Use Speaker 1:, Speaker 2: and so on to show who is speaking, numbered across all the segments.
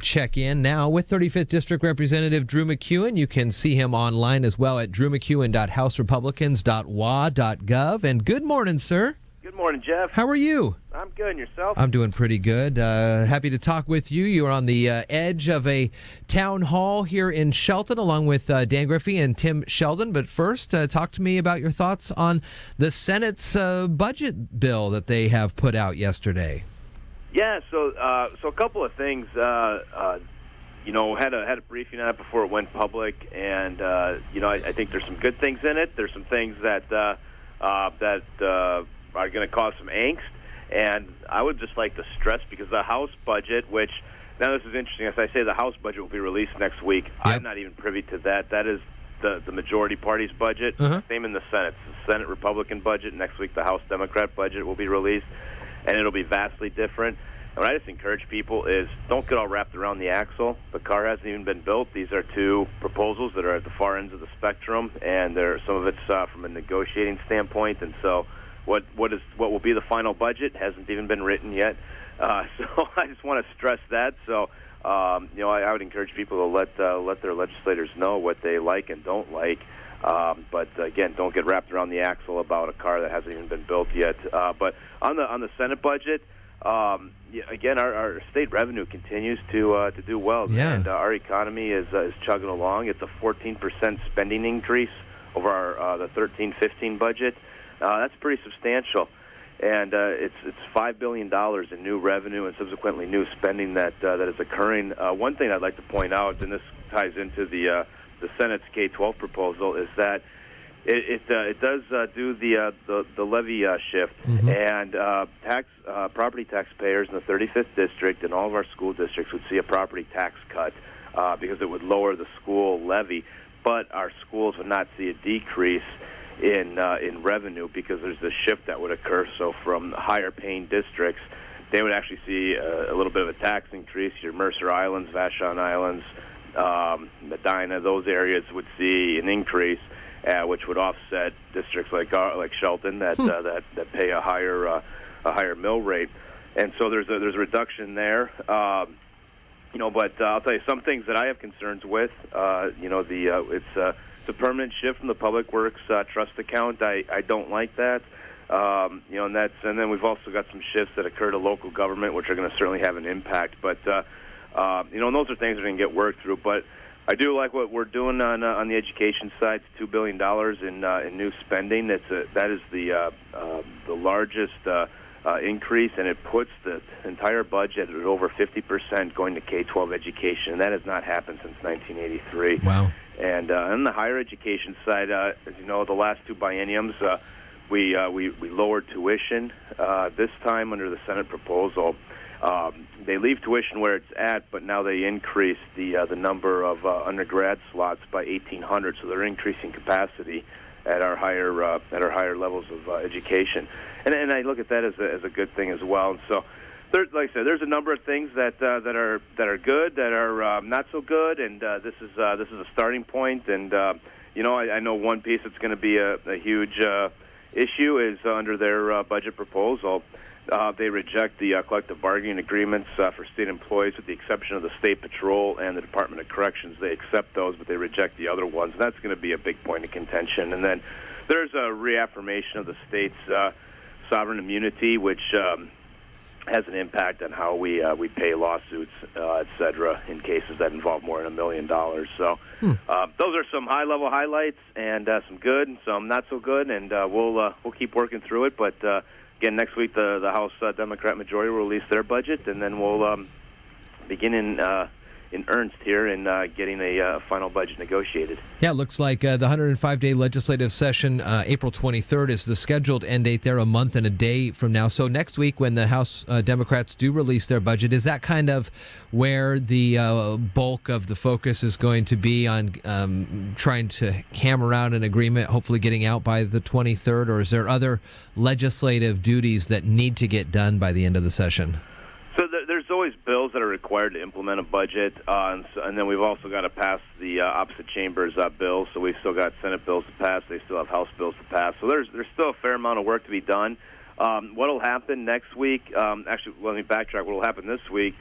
Speaker 1: Check in now with 35th District Representative Drew MacEwen. You can see him online as well at drewmcEwen.houserepublicans.wa.gov. And good morning, sir.
Speaker 2: Good morning, Jeff.
Speaker 1: How are you?
Speaker 2: I'm good. And yourself?
Speaker 1: I'm doing pretty good. Happy to talk with you. You're on the edge of a town hall here in Shelton, along with Dan Griffey and Tim Sheldon. But first, talk to me about your thoughts on the Senate's budget bill that they have put out yesterday.
Speaker 2: Yeah, so a couple of things. Had a briefing on it before it went public, and I think there's some good things in it. There's some things that are going to cause some angst, and I would just like to stress, because the House budget, which now this is interesting, as I say, the House budget will be released next week. Yep. I'm not even privy to that. That is the majority party's budget. Same in the Senate. The Senate Republican budget. Next week, the House Democrat budget will be released, and it'll be vastly different. And what I just encourage people is don't get all wrapped around the axle. The car hasn't even been built. These are two proposals that are at the far ends of the spectrum, and some of it's from a negotiating standpoint. And so what will be the final budget hasn't even been written yet. So I just want to stress that. So I would encourage people to let their legislators know what they like and don't like. But again, don't get wrapped around the axle about a car that hasn't even been built yet. But on the Senate budget, again, our state revenue continues to do well, and our economy is chugging along. It's a 14% spending increase over our the 13-15 budget. That's pretty substantial, and it's $5 billion in new revenue and subsequently new spending that is occurring. One thing I'd like to point out, and this ties into the Senate's K-12 proposal, is that it does do the levy shift, and property taxpayers in the 35th district and all of our school districts would see a property tax cut because it would lower the school levy, but our schools would not see a decrease in revenue because there's this shift that would occur. So from higher paying districts, they would actually see a little bit of a tax increase. Your Mercer Islands, Vashon Islands, Medina, those areas would see an increase, which would offset districts like Shelton that pay a higher mill rate, and so there's a reduction there. But I'll tell you some things that I have concerns with. It's a permanent shift from the Public Works trust account. I don't like that. And then we've also got some shifts that occur to local government, which are going to certainly have an impact. But and those are things that are going to get worked through. But I do like what we're doing on the education side. It's $2 billion in new spending. That is the largest increase, and it puts the entire budget at over 50% going to K-12 education, and that has not happened since 1983. Wow! And on the higher education side, as you know, the last two bienniums, we lowered tuition. This time, under the Senate proposal, they leave tuition where it's at, but now they increase the number of undergrad slots by 1,800. So they're increasing capacity at our higher levels of education, and I look at that as a good thing as well. And so, like I said, there's a number of things that are good, that are not so good, and this is a starting point. And I know one piece that's going to be a huge issue is under their budget proposal. They reject the collective bargaining agreements for state employees, with the exception of the State Patrol and the Department of Corrections. They accept those, but they reject the other ones. And that's going to be a big point of contention. And then there's a reaffirmation of the state's sovereign immunity, which has an impact on how we pay lawsuits, et cetera, in cases that involve more than $1 million. So those are some high-level highlights, and some good and some not so good. And we'll keep working through it, but. Again, next week the House Democrat majority will release their budget, and then we'll begin in earnest here in getting a final budget negotiated.
Speaker 1: Yeah, it looks like the 105-day legislative session, April 23rd, is the scheduled end date there, a month and a day from now. So next week, when the House Democrats do release their budget, is that kind of where the bulk of the focus is going to be on trying to hammer out an agreement, hopefully getting out by the 23rd, or is there other legislative duties that need to get done by the end of the session?
Speaker 2: So there's always bills that are required to implement a budget, and then we've also got to pass the opposite chambers bills. So we've still got Senate bills to pass. They still have House bills to pass. So there's still a fair amount of work to be done. What will happen next week? Actually, let me backtrack. What will happen this week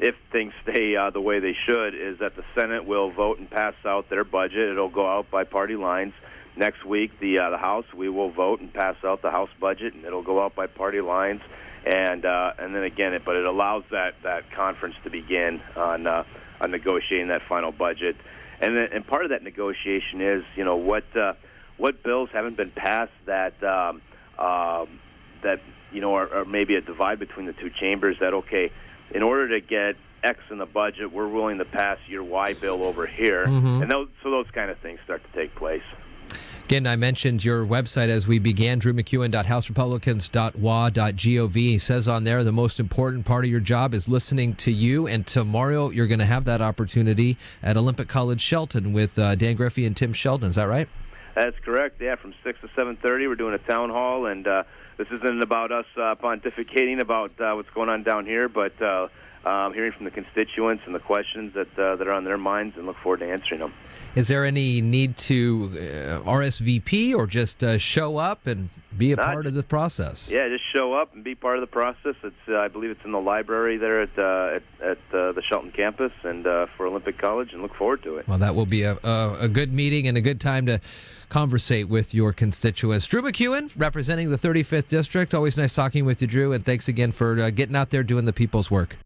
Speaker 2: if things stay the way they should, is that the Senate will vote and pass out their budget. It'll go out by party lines. Next week, the House, we will vote and pass out the House budget, and it'll go out by party lines. And then again, it allows that conference to begin on negotiating that final budget. And part of that negotiation is, what bills haven't been passed that are maybe a divide between the two chambers. That in order to get X in the budget, we're willing to pass your Y bill over here, and those kind of things start to take place.
Speaker 1: Again, I mentioned your website as we began, drewmacEwen.houserepublicans.wa.gov. He says on there the most important part of your job is listening to you, and tomorrow you're going to have that opportunity at Olympic College Shelton with Dan Griffey and Tim Sheldon. Is that right?
Speaker 2: That's correct, yeah. From 6 to 7:30, we're doing a town hall, and this isn't about us pontificating about what's going on down here, but hearing from the constituents and the questions that are on their minds, and look forward to answering them.
Speaker 1: Is there any need to RSVP or just show up and be a part of the process?
Speaker 2: Yeah, just show up and be part of the process. It's I believe it's in the library there at the Shelton campus and for Olympic College, and look forward to it.
Speaker 1: Well, that will be a good meeting and a good time to conversate with your constituents. Drew MacEwen, representing the 35th District. Always nice talking with you, Drew, and thanks again for getting out there doing the people's work.